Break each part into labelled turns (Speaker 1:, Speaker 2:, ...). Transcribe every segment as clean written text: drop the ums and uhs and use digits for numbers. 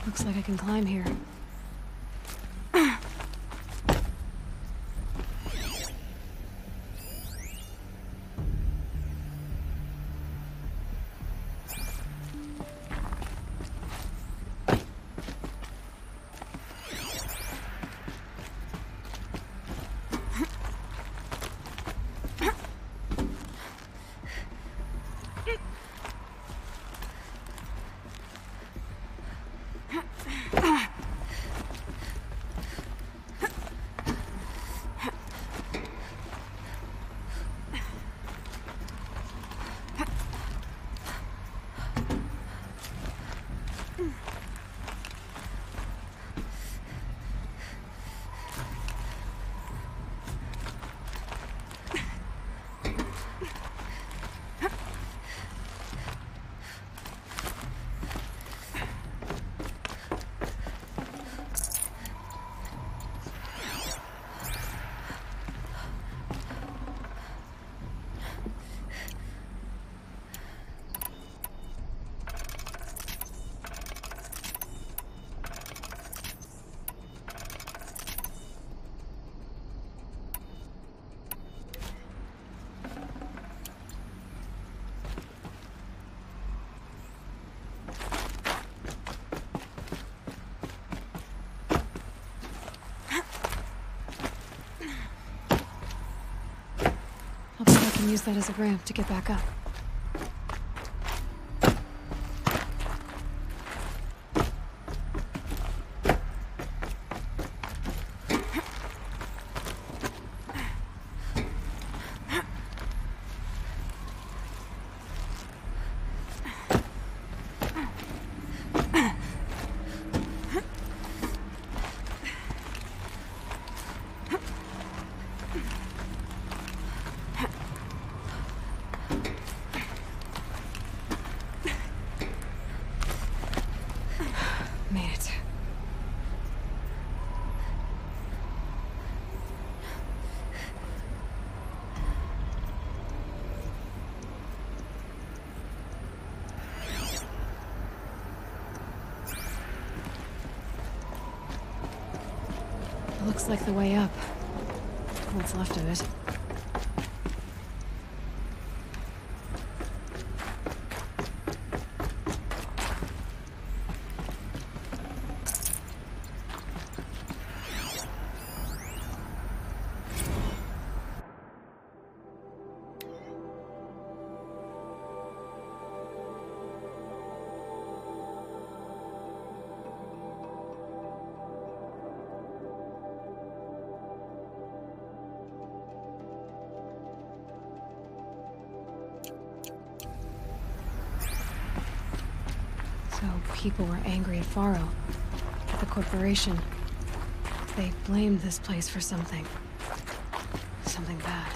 Speaker 1: Looks like I can climb here. I'll bet I can use that as a ramp to get back up. Made it. Looks like the way up. What's left of it. So people were angry at Faro, at the corporation. They blamed this place for something. Something bad.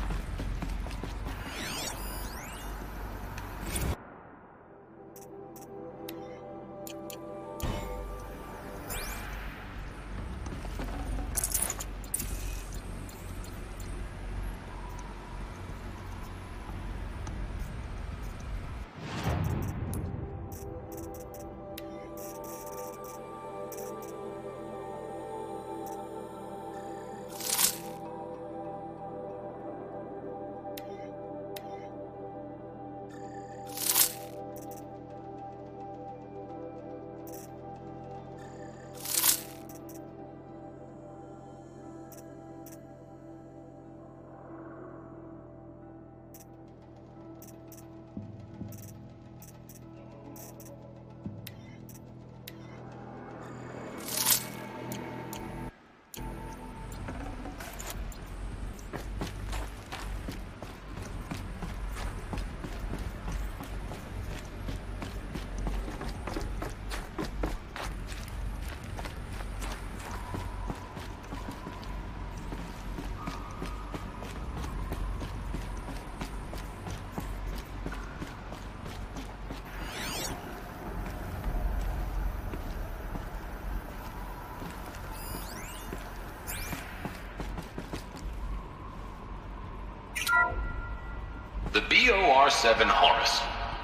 Speaker 2: The BOR-7 Horus.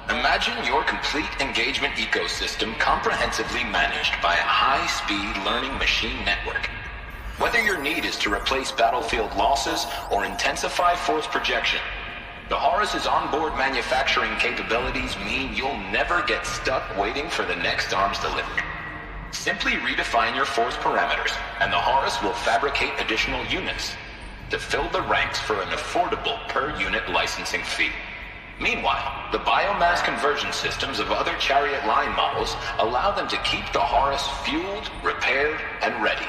Speaker 2: Imagine Imagine your complete engagement ecosystem comprehensively managed by a high-speed learning machine network. Whether your need is to replace battlefield losses or intensify force projection, the Horus's onboard manufacturing capabilities mean you'll never get stuck waiting for the next arms delivery. Simply redefine your force parameters, and the Horus will fabricate additional units to fill the ranks for an affordable per-unit licensing fee. Meanwhile, the biomass conversion systems of other Chariot line models allow them to keep the Horus fueled, repaired, and ready,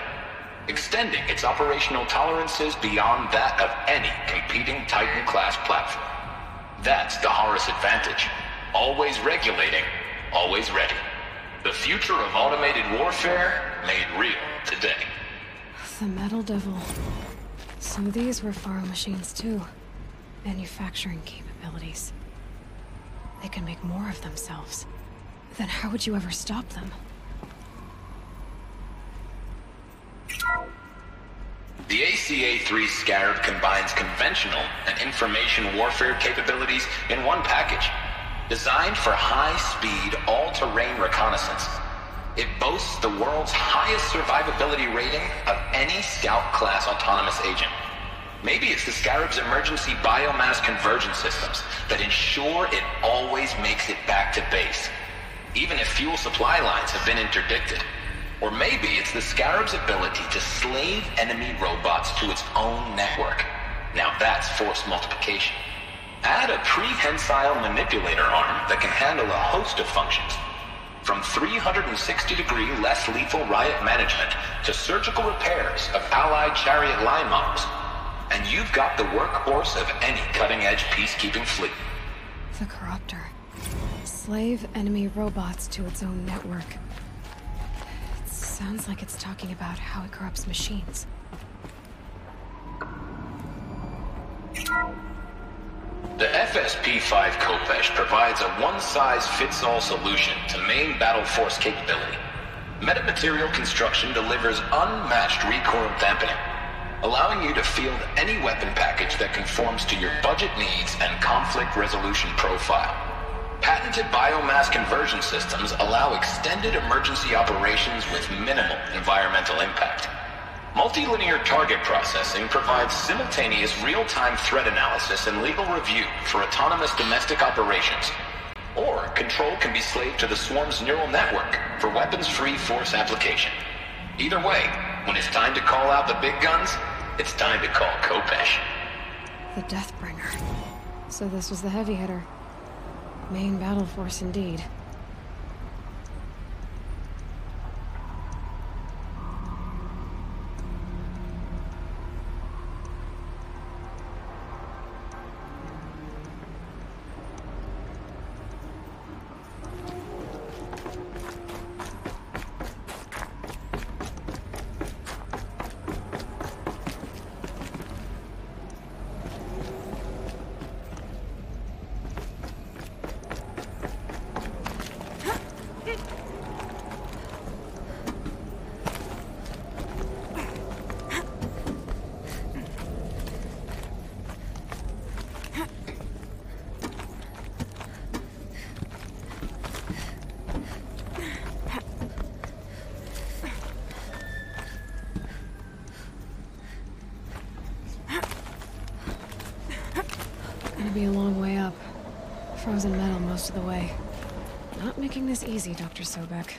Speaker 2: extending its operational tolerances beyond that of any competing Titan-class platform. That's the Horus advantage. Always regulating, always ready. The future of automated warfare made real today.
Speaker 1: The Metal Devil. So these were Faro machines too. Manufacturing capabilities. They can make more of themselves. Then how would you ever stop them?
Speaker 2: The ACA-3 Scarab combines conventional and information warfare capabilities in one package. Designed for high-speed, all-terrain reconnaissance, it boasts the world's highest survivability rating of any Scout-class autonomous agent. Maybe it's the Scarab's emergency biomass conversion systems that ensure it always makes it back to base, even if fuel supply lines have been interdicted. Or maybe it's the Scarab's ability to slave enemy robots to its own network. Now that's force multiplication. Add a prehensile manipulator arm that can handle a host of functions, from 360-degree less lethal riot management to surgical repairs of allied Chariot line models. And you've got the workhorse of any cutting-edge peacekeeping fleet.
Speaker 1: The Corruptor. Slave enemy robots to its own network. It sounds like it's talking about how it corrupts machines.
Speaker 2: The FSP-5 Khopesh provides a one-size-fits-all solution to main battle force capability. Metamaterial construction delivers unmatched recoil dampening, allowing you to field any weapon package that conforms to your budget needs and conflict resolution profile. Patented biomass conversion systems allow extended emergency operations with minimal environmental impact. Multilinear target processing provides simultaneous real-time threat analysis and legal review for autonomous domestic operations. Or control can be slaved to the Swarm's neural network for weapons-free force application. Either way, when it's time to call out the big guns, it's time to call Khopesh.
Speaker 1: The Deathbringer. So this was the heavy hitter. Main battle force indeed. Gonna be a long way up. Frozen metal most of the way. Not making this easy, Dr. Sobek.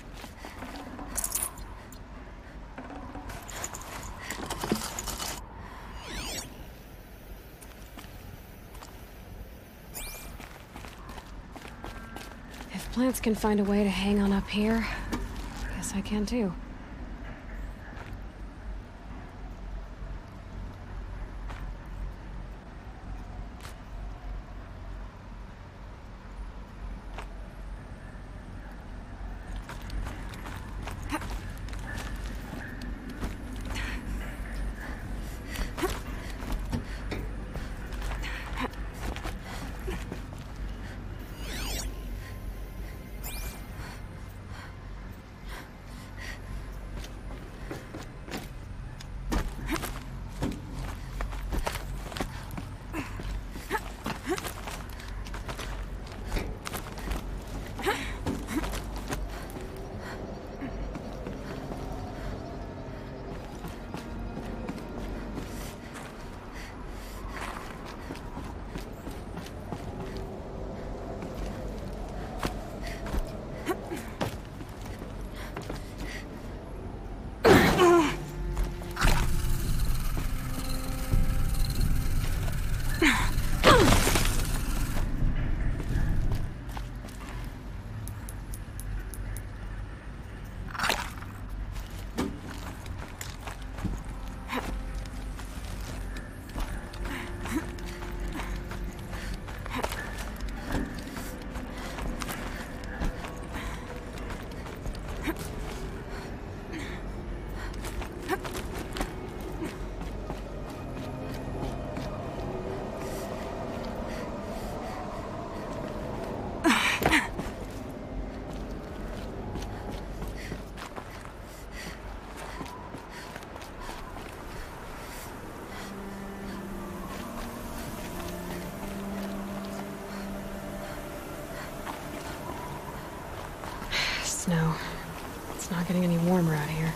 Speaker 1: If plants can find a way to hang on up here, I guess I can too. snow. It's not getting any warmer out here.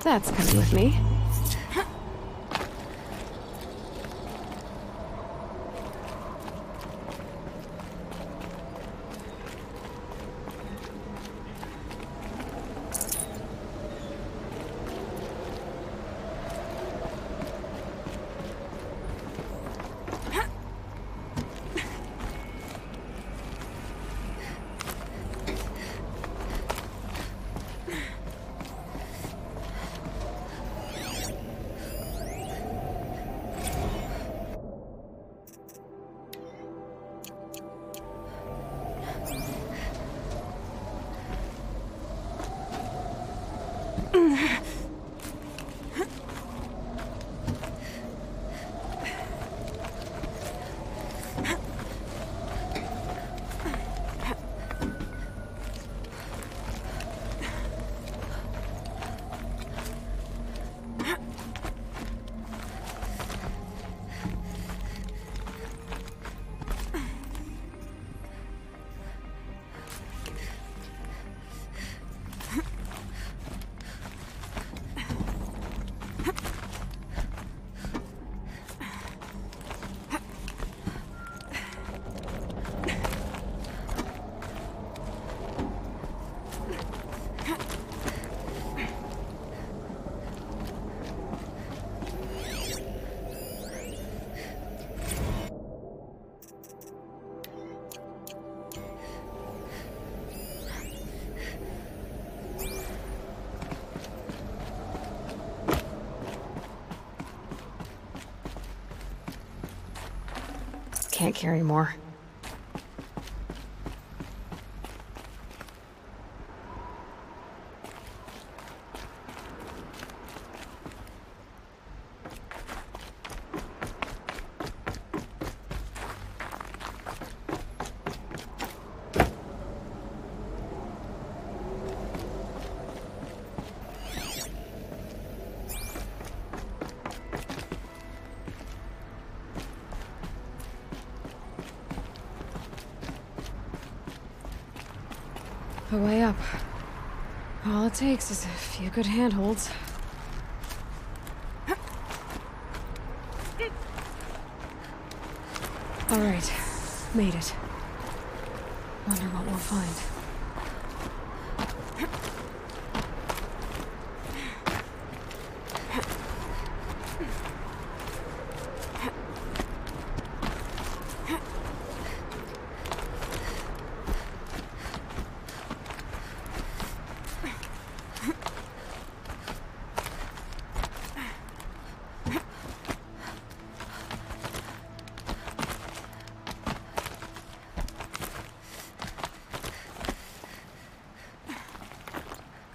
Speaker 1: That's coming with me. Can't carry more. A way up. All it takes is a few good handholds. All right, made it. Wonder what we'll find.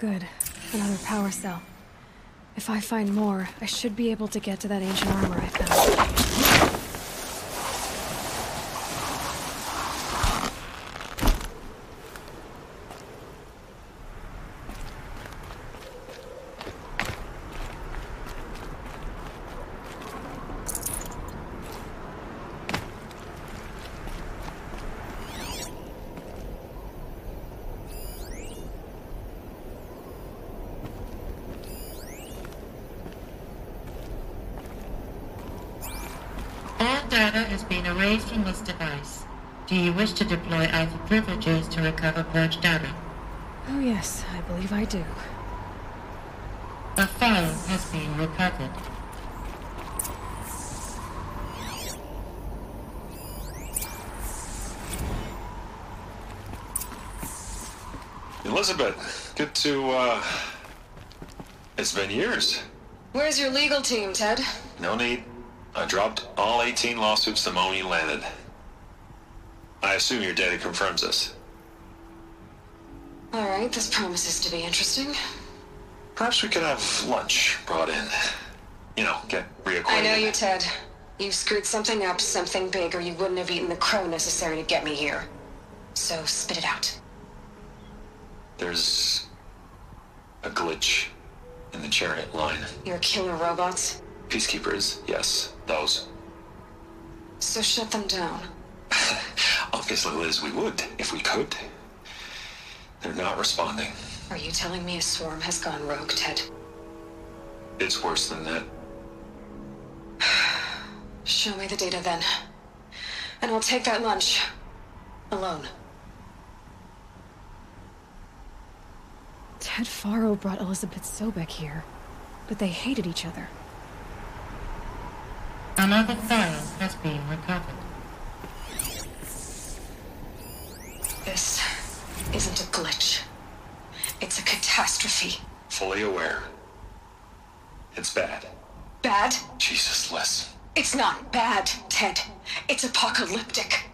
Speaker 1: Good. Another power cell. If I find more, I should be able to get to that ancient armor I found.
Speaker 3: Data has been erased from this device. Do you wish to deploy Alpha privileges to recover purged data?
Speaker 1: Oh yes, I believe I do.
Speaker 3: A file has been recovered.
Speaker 4: Elizabeth, good to, it's been years.
Speaker 1: Where's your legal team, Ted?
Speaker 4: No need. I dropped all 18 lawsuits the moment you landed. I assume your data confirms this.
Speaker 1: All right, this promises to be interesting.
Speaker 4: Perhaps we could have lunch brought in. You know, get reacquainted.
Speaker 1: I know you, Ted. You screwed something up, something big, or you wouldn't have eaten the crow necessary to get me here. So spit it out.
Speaker 4: There's a glitch in the chariot line.
Speaker 1: Your killer robots?
Speaker 4: Peacekeepers, yes, those.
Speaker 1: So shut them down.
Speaker 4: Obviously, Liz, we would, if we could. They're not responding.
Speaker 1: Are you telling me a swarm has gone rogue, Ted?
Speaker 4: It's worse than that.
Speaker 1: Show me the data then. And I'll take that lunch. Alone. Ted Faro brought Elizabeth Sobek here, but they hated each other.
Speaker 3: Another file has been recovered.
Speaker 1: This isn't a glitch. It's a catastrophe.
Speaker 4: Fully aware. It's bad.
Speaker 1: Bad?
Speaker 4: Jesus, Liz.
Speaker 1: It's not bad, Ted. It's apocalyptic.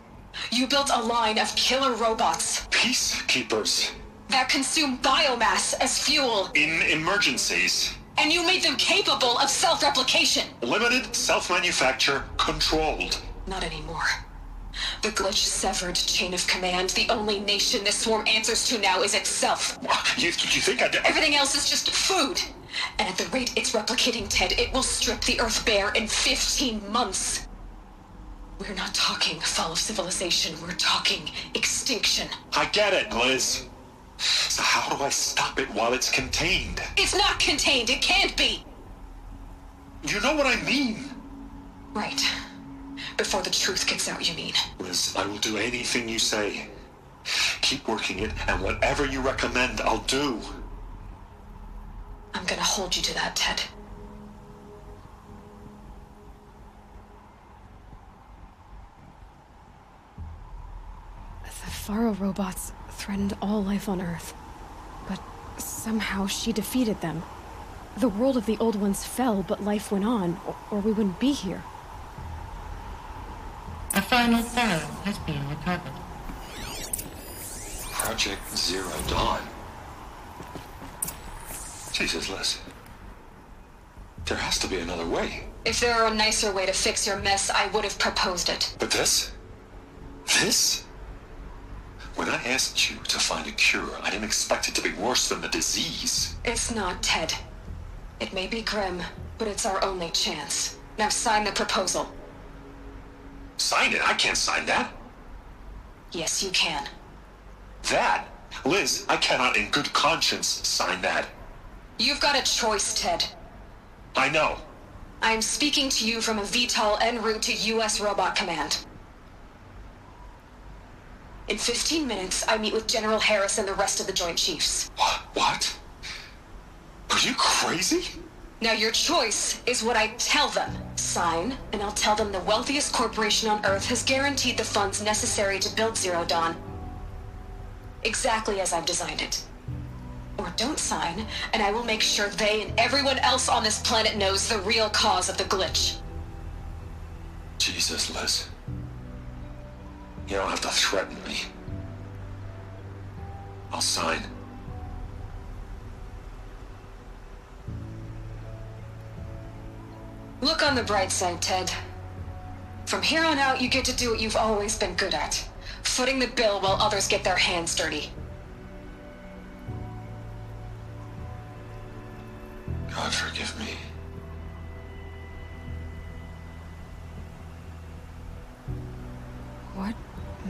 Speaker 1: You built a line of killer robots
Speaker 4: Peacekeepers.
Speaker 1: that consume biomass as fuel,
Speaker 4: In emergencies.
Speaker 1: and you made them capable of self-replication.
Speaker 4: Limited, self-manufacture, controlled.
Speaker 1: Not anymore. The glitch severed chain of command. The only nation this swarm answers to now is itself.
Speaker 4: You think I did?
Speaker 1: Everything else is just food. And at the rate it's replicating, Ted, it will strip the Earth bare in 15 months. We're not talking fall of civilization. We're talking extinction.
Speaker 4: I get it, Liz. So how do I stop it while it's contained?
Speaker 1: It's not contained. It can't be.
Speaker 4: You know what I mean?
Speaker 1: Right. Before the truth gets out, you mean?
Speaker 4: Liz, I will do anything you say. Keep working it, and whatever you recommend, I'll do.
Speaker 1: I'm gonna hold you to that, Ted. The Faro robots threatened all life on Earth. But somehow she defeated them. The world of the old ones fell, but life went on, or we wouldn't be here.
Speaker 3: A final file has been recovered.
Speaker 4: Project Zero Dawn. Jesus, Liz. There has to be another way.
Speaker 1: If there were a nicer way to fix your mess, I would have proposed it.
Speaker 4: But this? This? When I asked you to find a cure, I didn't expect it to be worse than the disease.
Speaker 1: It's not, Ted. It may be grim, but it's our only chance. Now sign the proposal.
Speaker 4: Sign it? I can't sign that.
Speaker 1: Yes, you can.
Speaker 4: That? Liz, I cannot in good conscience sign that.
Speaker 1: You've got a choice, Ted.
Speaker 4: I know.
Speaker 1: I'm speaking to you from a VTOL en route to U.S. Robot Command. In 15 minutes, I meet with General Harris and the rest of the Joint Chiefs.
Speaker 4: What? Are you crazy?
Speaker 1: Now your choice is what I tell them. Sign, and I'll tell them the wealthiest corporation on Earth has guaranteed the funds necessary to build Zero Dawn. Exactly as I've designed it. Or don't sign, and I will make sure they and everyone else on this planet knows the real cause of the glitch.
Speaker 4: Jesus, Liz. You don't have to threaten me. I'll sign.
Speaker 1: Look on the bright side, Ted. From here on out, you get to do what you've always been good at. Footing the bill while others get their hands dirty.
Speaker 4: God forgive me.
Speaker 1: What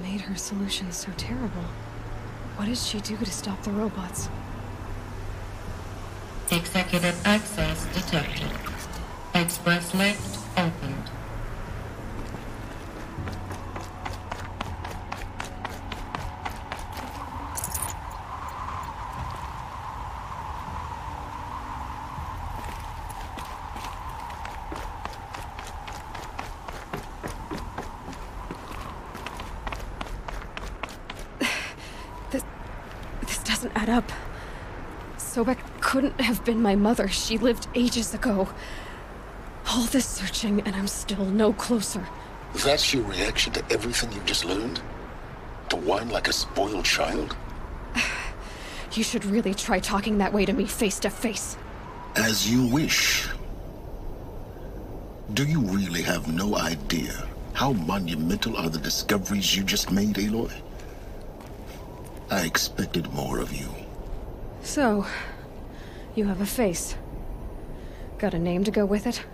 Speaker 1: made her solution so terrible? What did she do to stop the robots?
Speaker 3: Executive access detected. Express lift opened.
Speaker 1: doesn't add up. Sobek couldn't have been my mother. She lived ages ago. All this searching, and I'm still no closer.
Speaker 5: That's your reaction to everything you've just learned? To whine like a spoiled child?
Speaker 1: You should really try talking that way to me face to face.
Speaker 5: As you wish. Do you really have no idea how monumental are the discoveries you just made, Aloy? I expected more of you.
Speaker 1: So, you have a face. Got a name to go with it?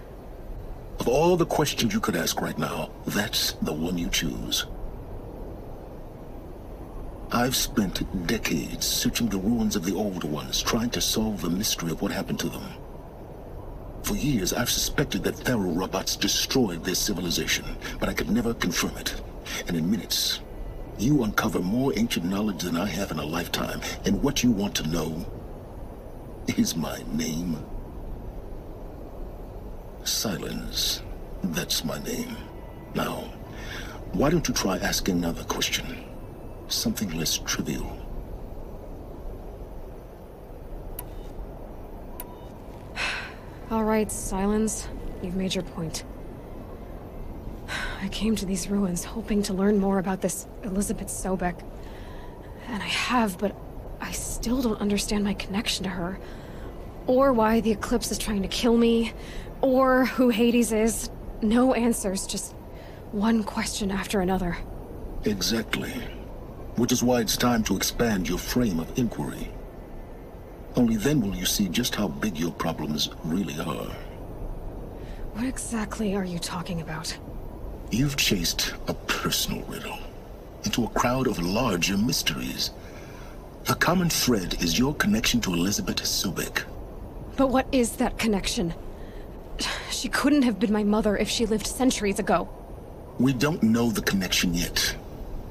Speaker 5: Of all the questions you could ask right now, that's the one you choose. I've spent decades searching the ruins of the Old Ones, trying to solve the mystery of what happened to them. For years, I've suspected that Faro robots destroyed their civilization, but I could never confirm it. And in minutes, you uncover more ancient knowledge than I have in a lifetime, and what you want to know is my name. Silence. That's my name. Now, why don't you try asking another question? Something less trivial.
Speaker 1: All right, Silence. You've made your point. I came to these ruins hoping to learn more about this Elizabeth Sobek. And I have, but I still don't understand my connection to her. Or why the Eclipse is trying to kill me. Or who Hades is. No answers, just one question after another.
Speaker 5: Exactly. Which is why it's time to expand your frame of inquiry. Only then will you see just how big your problems really are.
Speaker 1: What exactly are you talking about?
Speaker 5: You've chased a personal riddle into a crowd of larger mysteries. The common thread is your connection to Elizabeth Sobek.
Speaker 1: But what is that connection? She couldn't have been my mother if she lived centuries ago.
Speaker 5: We don't know the connection yet.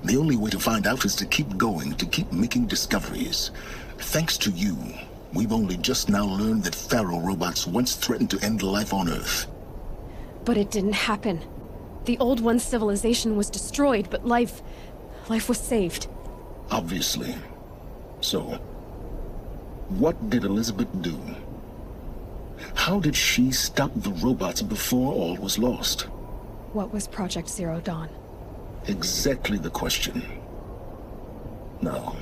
Speaker 5: The only way to find out is to keep going, to keep making discoveries. Thanks to you, we've only just now learned that Faro robots once threatened to end life on Earth.
Speaker 1: But it didn't happen. The Old One's civilization was destroyed, but life was saved.
Speaker 5: Obviously. So, what did Elizabeth do? How did she stop the robots before all was lost?
Speaker 1: What was Project Zero Dawn?
Speaker 5: Exactly the question. Now,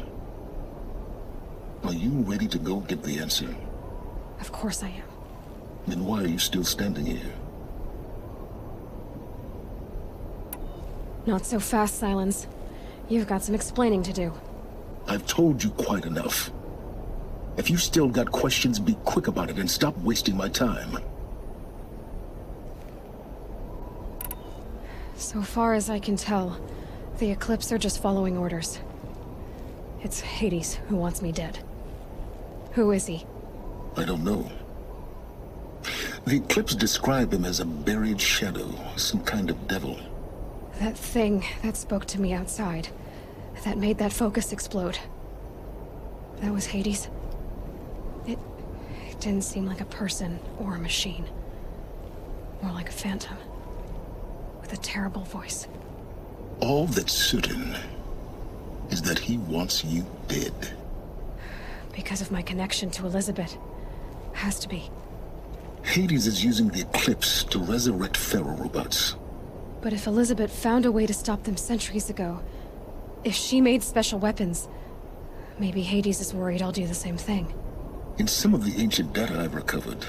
Speaker 5: are you ready to go get the answer?
Speaker 1: Of course I am.
Speaker 5: Then why are you still standing here?
Speaker 1: Not so fast, Silence. You've got some explaining to do.
Speaker 5: I've told you quite enough. If you still got questions, be quick about it and stop wasting my time.
Speaker 1: So far as I can tell, the Eclipse are just following orders. It's Hades who wants me dead. Who is he?
Speaker 5: I don't know. The Eclipse describe him as a buried shadow, some kind of devil.
Speaker 1: That thing that spoke to me outside, that made that focus explode. That was Hades. It didn't seem like a person or a machine. More like a phantom. With a terrible voice.
Speaker 5: All that's certain is that he wants you dead.
Speaker 1: Because of my connection to Elizabeth. Has to be.
Speaker 5: Hades is using the Eclipse to resurrect Faro robots.
Speaker 1: But if Elizabeth found a way to stop them centuries ago, if she made special weapons, maybe Hades is worried I'll do the same thing.
Speaker 5: In some of the ancient data I've recovered,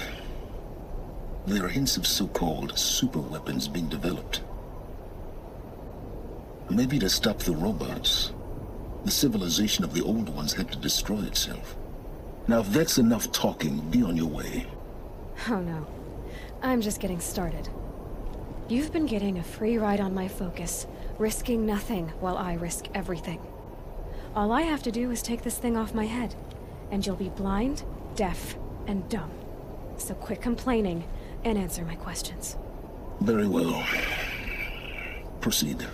Speaker 5: there are hints of so-called super weapons being developed. Maybe to stop the robots, the civilization of the Old Ones had to destroy itself. Now, if that's enough talking, be on your way.
Speaker 1: Oh no. I'm just getting started. You've been getting a free ride on my focus, risking nothing while I risk everything. All I have to do is take this thing off my head, and you'll be blind, deaf, and dumb. So quit complaining and answer my questions.
Speaker 5: Very well. Proceed.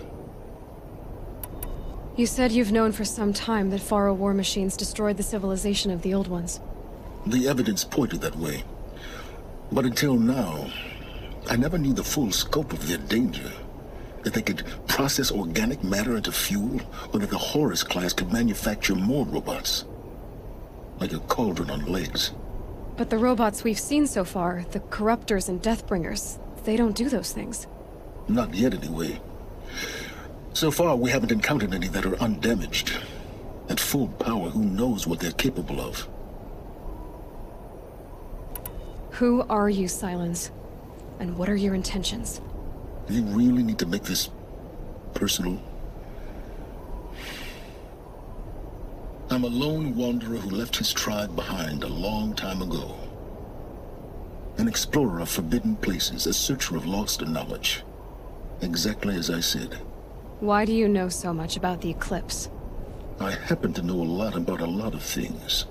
Speaker 1: You said you've known for some time that Faro war machines destroyed the civilization of the Old Ones.
Speaker 5: The evidence pointed that way. But until now, I never knew the full scope of their danger. That they could process organic matter into fuel, or that the Horus class could manufacture more robots. like a cauldron on legs.
Speaker 1: But the robots we've seen so far, the Corruptors and Deathbringers, they don't do those things.
Speaker 5: Not yet, anyway. So far, we haven't encountered any that are undamaged. At full power, who knows what they're capable of?
Speaker 1: Who are you, Sylens? And what are your intentions?
Speaker 5: You really need to make this personal? I'm a lone wanderer who left his tribe behind a long time ago. An explorer of forbidden places, a searcher of lost knowledge. Exactly as I said.
Speaker 1: Why do you know so much about the Eclipse?
Speaker 5: I happen to know a lot about a lot of things.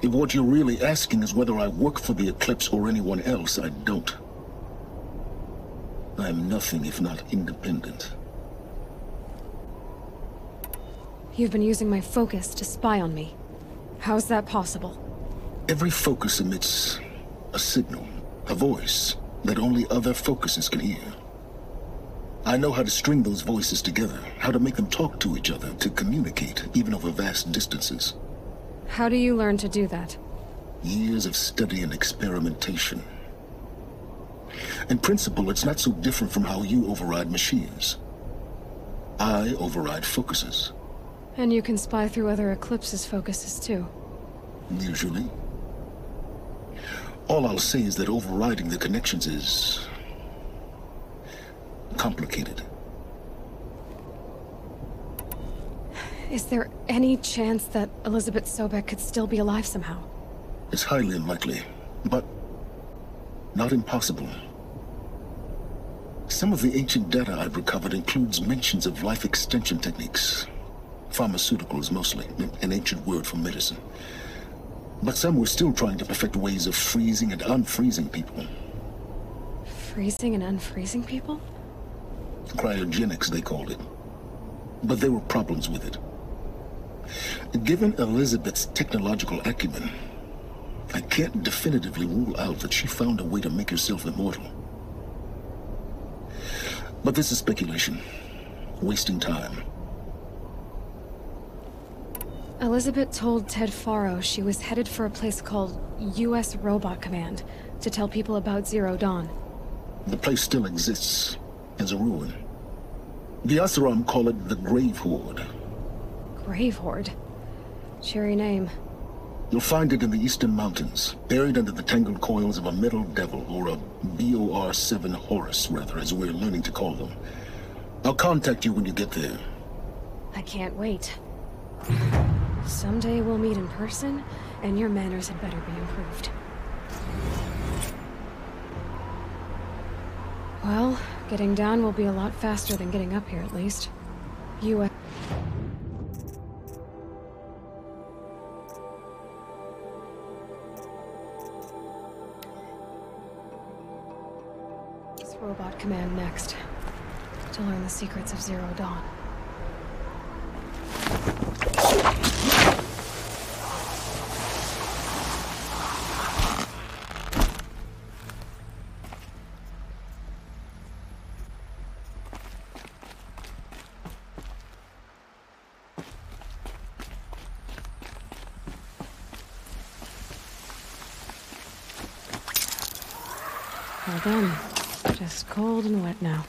Speaker 5: If what you're really asking is whether I work for the Eclipse or anyone else, I don't. I'm nothing if not independent.
Speaker 1: You've been using my focus to spy on me. How's that possible?
Speaker 5: Every focus emits a signal, a voice, that only other focuses can hear. I know how to string those voices together, how to make them talk to each other, to communicate, even over vast distances.
Speaker 1: How do you learn to do that?
Speaker 5: Years of study and experimentation. In principle, it's not so different from how you override machines. I override focuses.
Speaker 1: And you can spy through other Eclipse's focuses too.
Speaker 5: Usually. All I'll say is that overriding the connections is complicated.
Speaker 1: Is there any chance that Elizabeth Sobek could still be alive somehow?
Speaker 5: It's highly unlikely, but not impossible. Some of the ancient data I've recovered includes mentions of life extension techniques. Pharmaceuticals, mostly, an ancient word for medicine. But some were still trying to perfect ways of freezing and unfreezing people.
Speaker 1: Freezing and unfreezing people?
Speaker 5: Cryogenics, they called it. But there were problems with it. Given Elizabeth's technological acumen, I can't definitively rule out that she found a way to make herself immortal. But this is speculation. Wasting time.
Speaker 1: Elizabeth told Ted Faro she was headed for a place called U.S. Robot Command to tell people about Zero Dawn.
Speaker 5: The place still exists, as a ruin. The Oseram call it the Grave Horde.
Speaker 1: Grave Horde? Cheery name.
Speaker 5: You'll find it in the Eastern Mountains, buried under the tangled coils of a Metal Devil, or a BOR-7 Horus, rather, as we're learning to call them. I'll contact you when you get there.
Speaker 1: I can't wait. Someday we'll meet in person, and your manners had better be improved. Well, getting down will be a lot faster than getting up here, at least. U.S. Robot Command next, to learn the secrets of Zero Dawn. Well done. Just cold and wet now.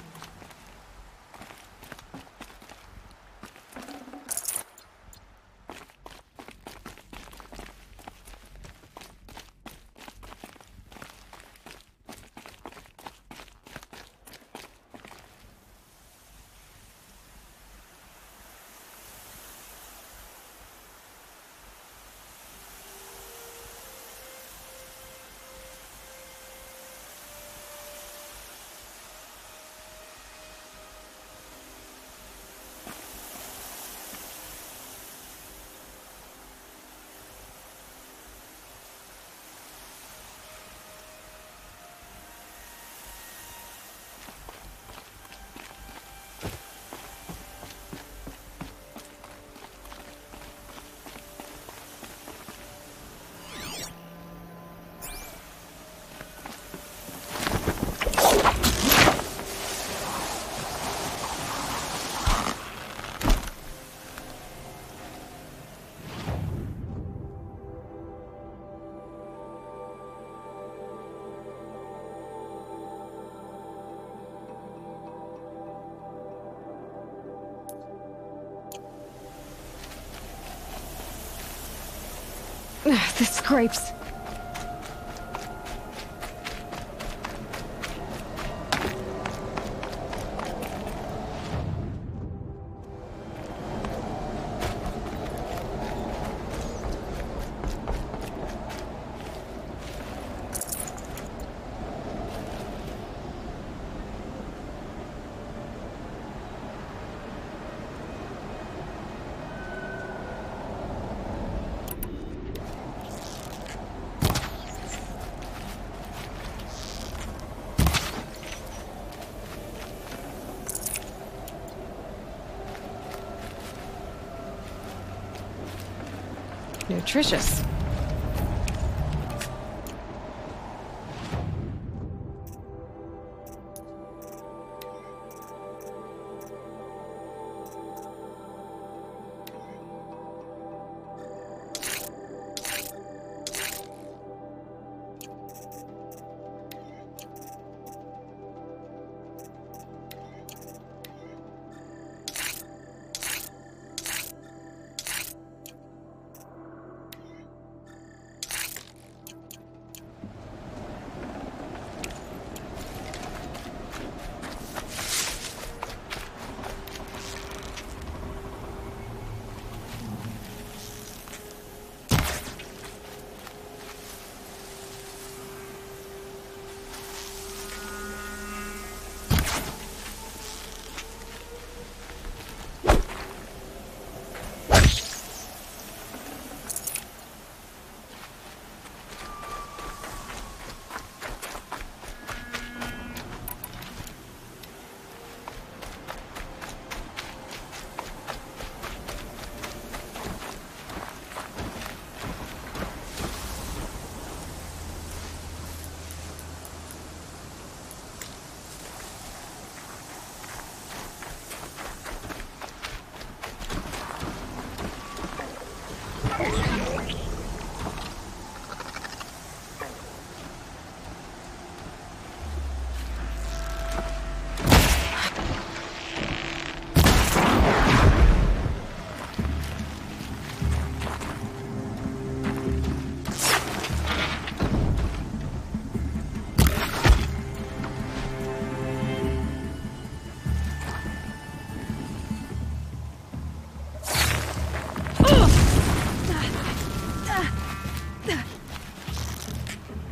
Speaker 1: The scrapes. Nutritious.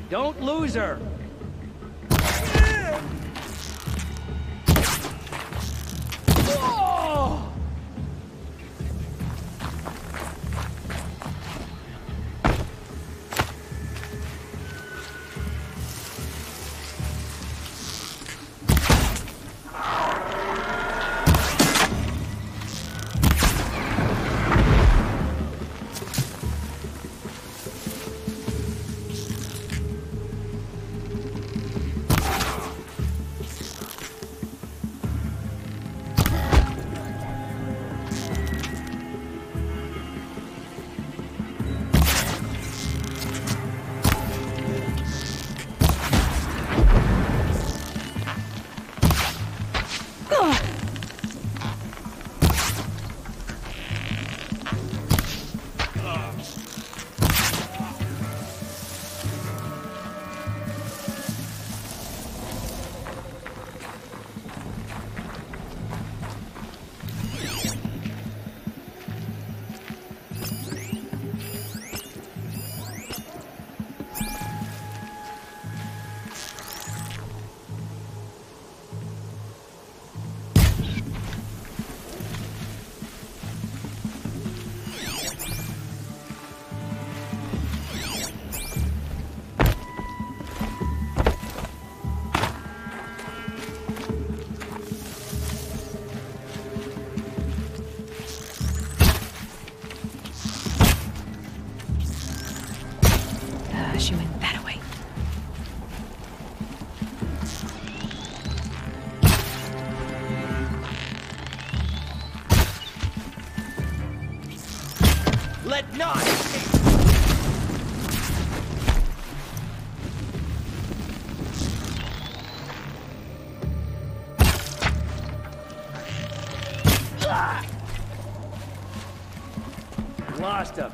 Speaker 6: Don't lose her!
Speaker 1: She went that way.
Speaker 6: Let not! Lost him.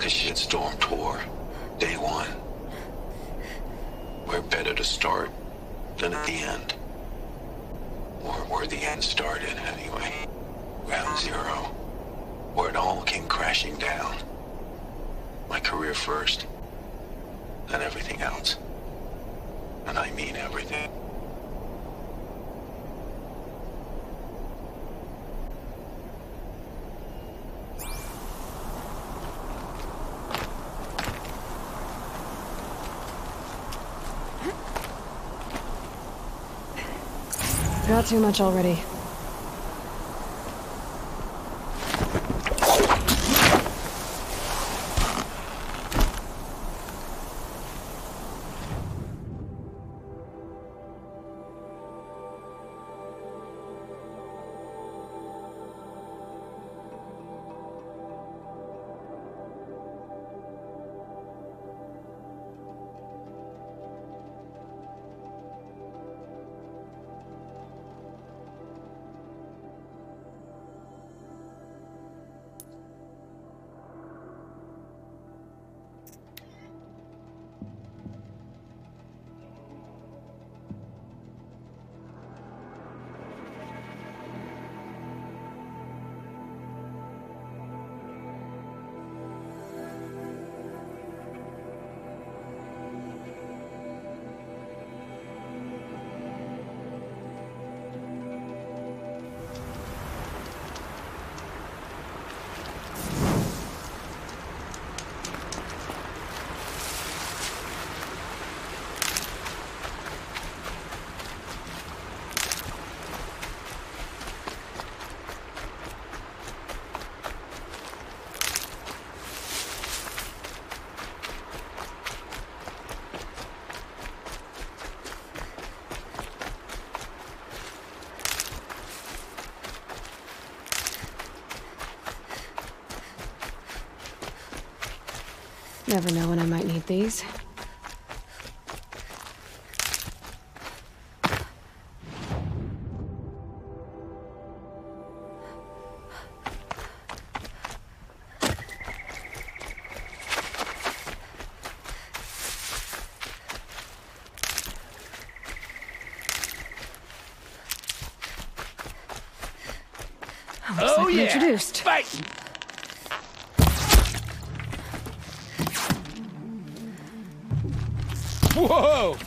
Speaker 4: A shitstorm tour. Day one. We're better to start than at the end. Or where the end started, anyway. Ground zero. Where it all came crashing down. My career first, then everything else. And I mean everything.
Speaker 1: Got too much already. Never know when I might need these.
Speaker 6: yeah!
Speaker 1: Introduced.
Speaker 6: Fight! Whoa!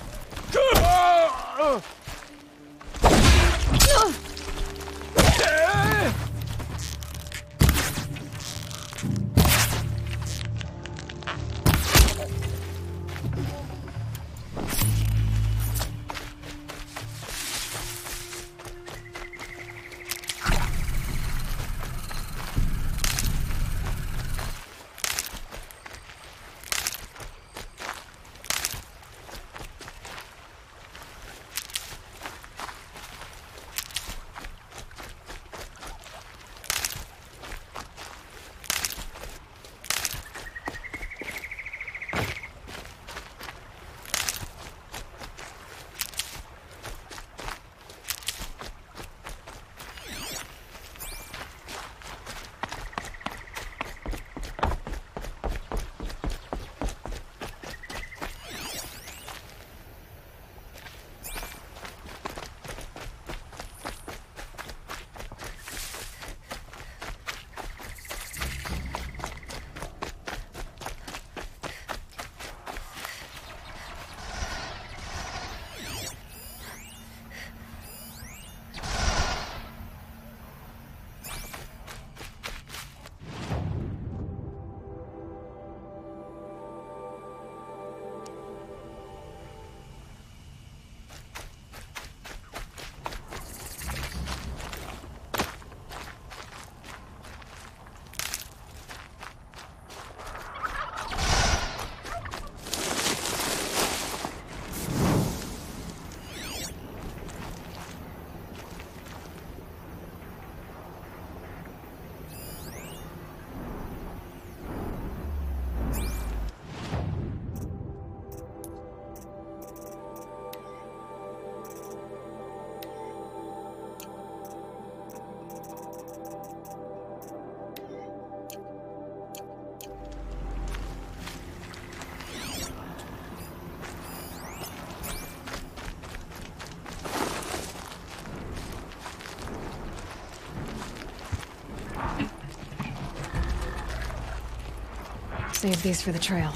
Speaker 1: Save these for the trail.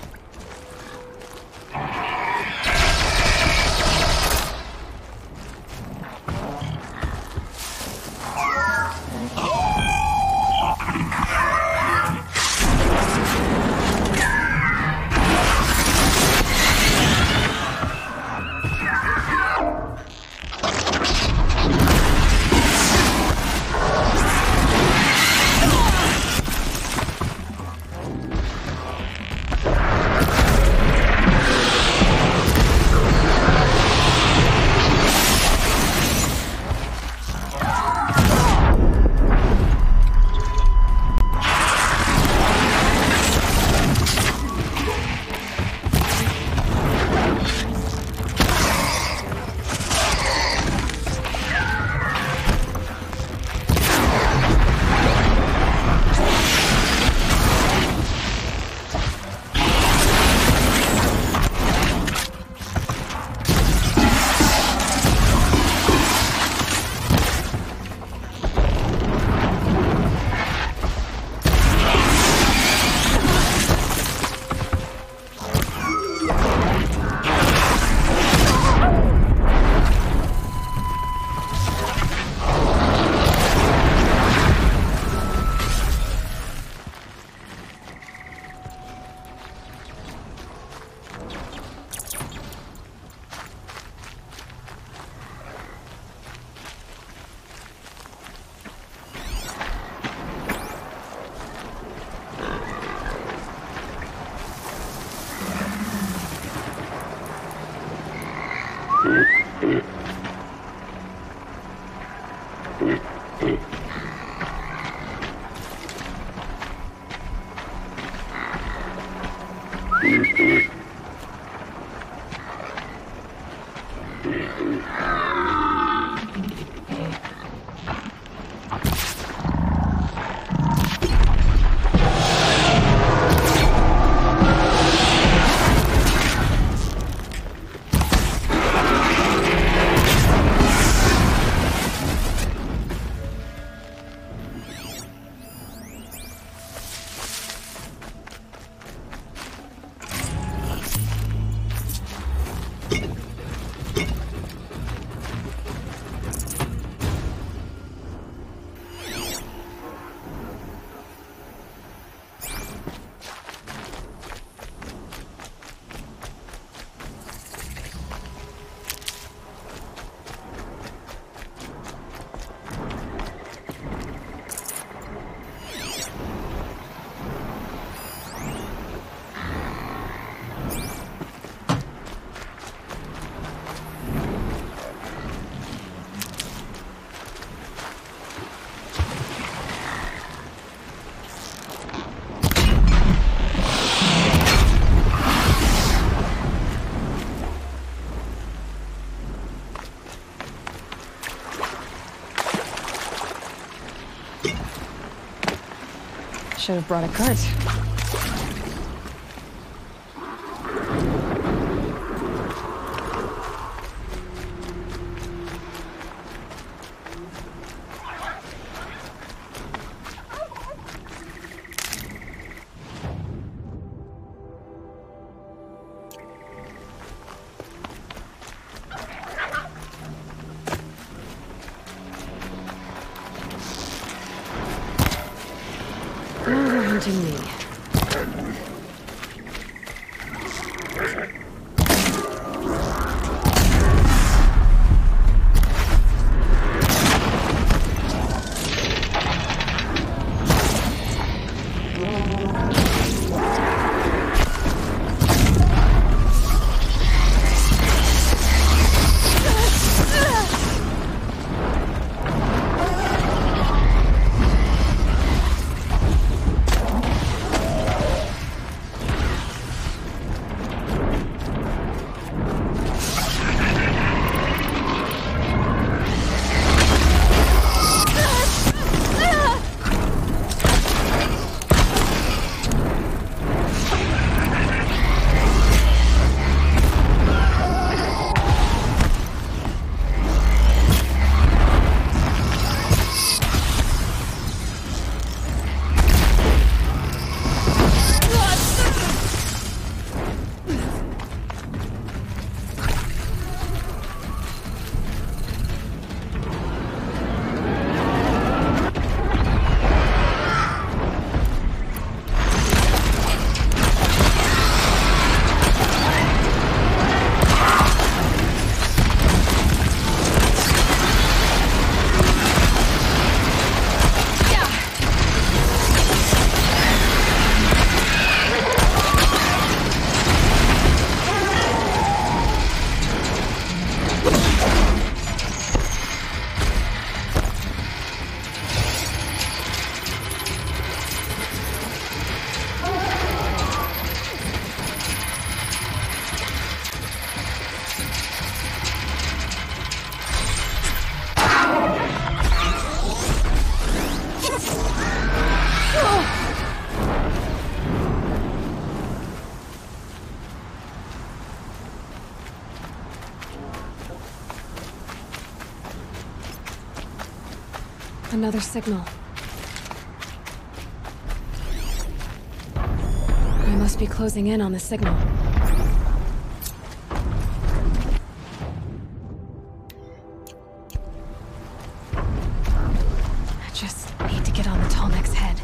Speaker 1: Should have brought a cart. To me. Another signal. I must be closing in on the signal. I just need to get on the Tallneck's head.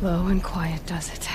Speaker 1: Low and quiet does it.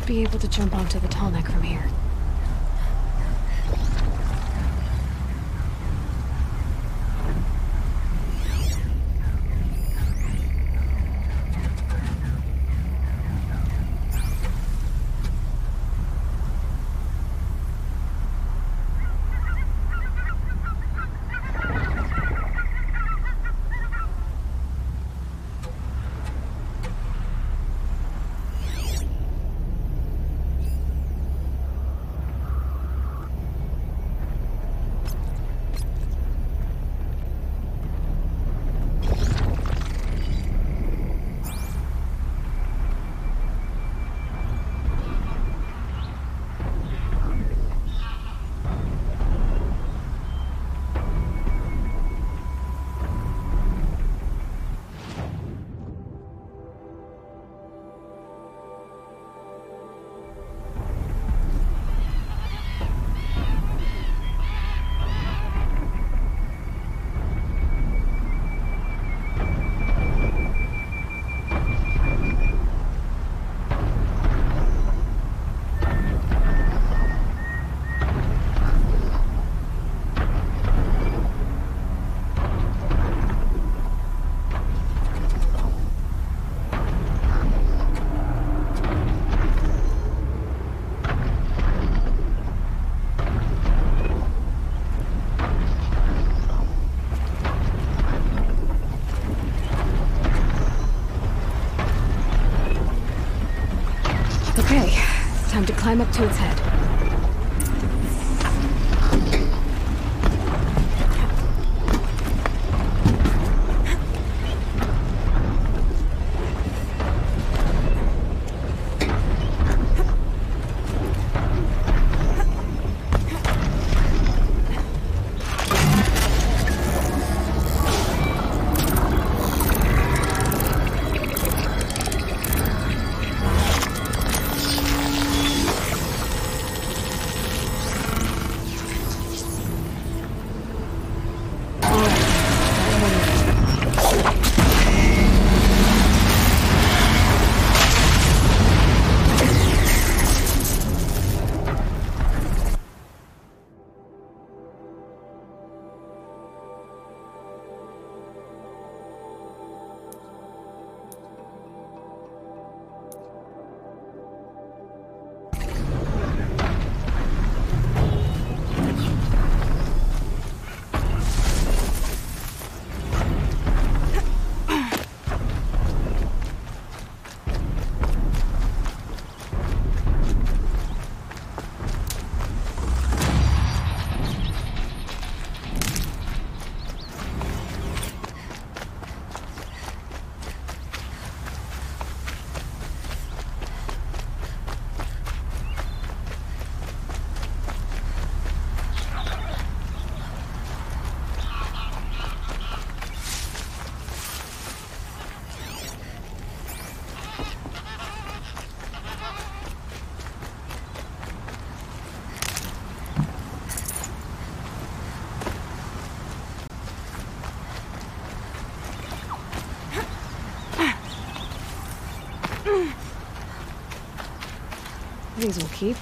Speaker 1: Be able to jump onto the tall neck from here. Okay, time to climb up to its head. These will keep.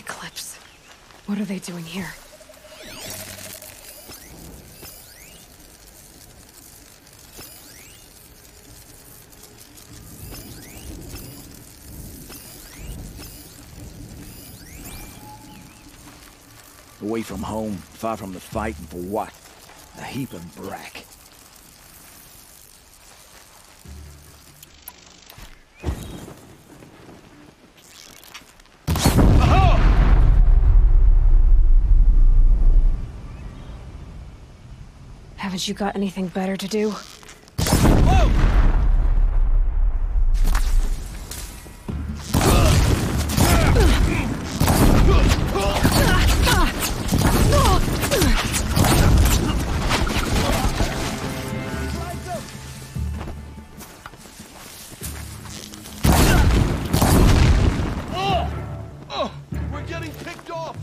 Speaker 1: Eclipse. What are they doing here?
Speaker 7: Away from home, far from the fight, and for what? A heap of brack.
Speaker 1: Haven't you got anything better to do?
Speaker 6: We're getting picked off!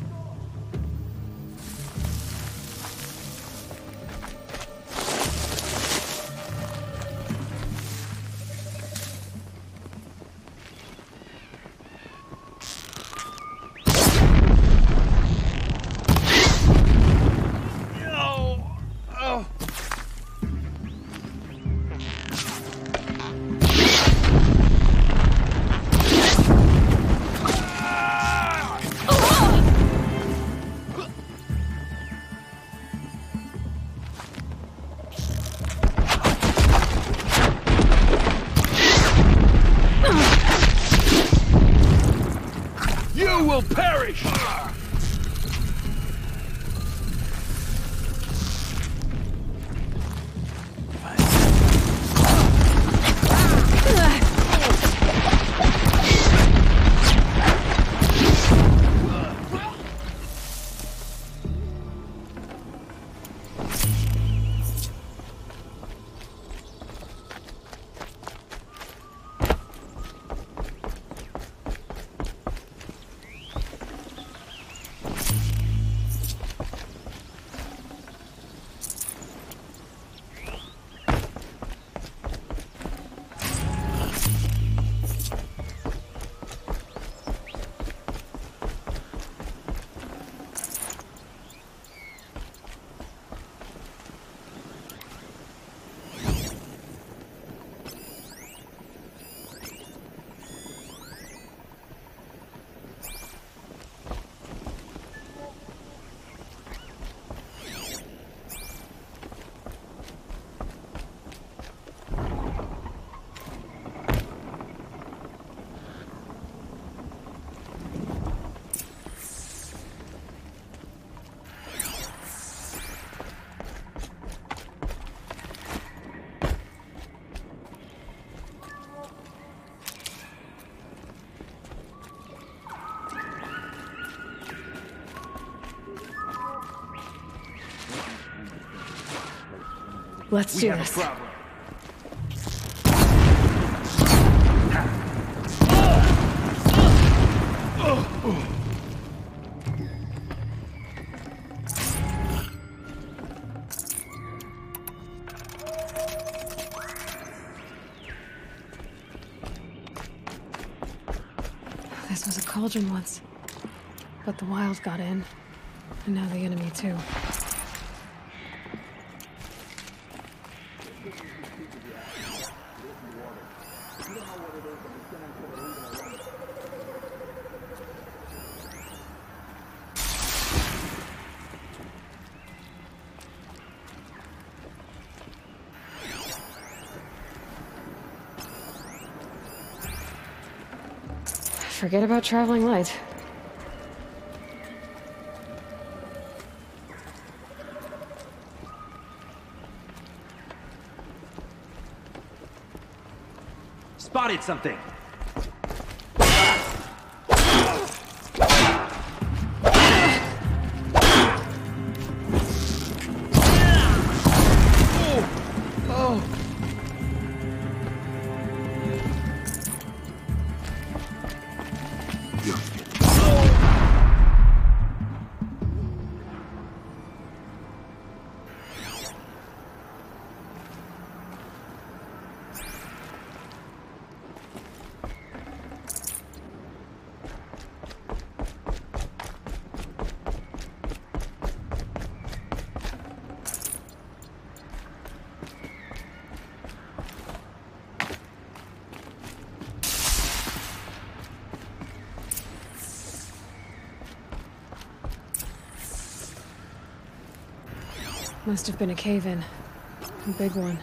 Speaker 6: You will perish!
Speaker 1: Let's do this. This was a cauldron once, but the wild got in, and now the enemy too. Forget about traveling light.
Speaker 6: Spotted something!
Speaker 1: Must have been a cave-in. A big one.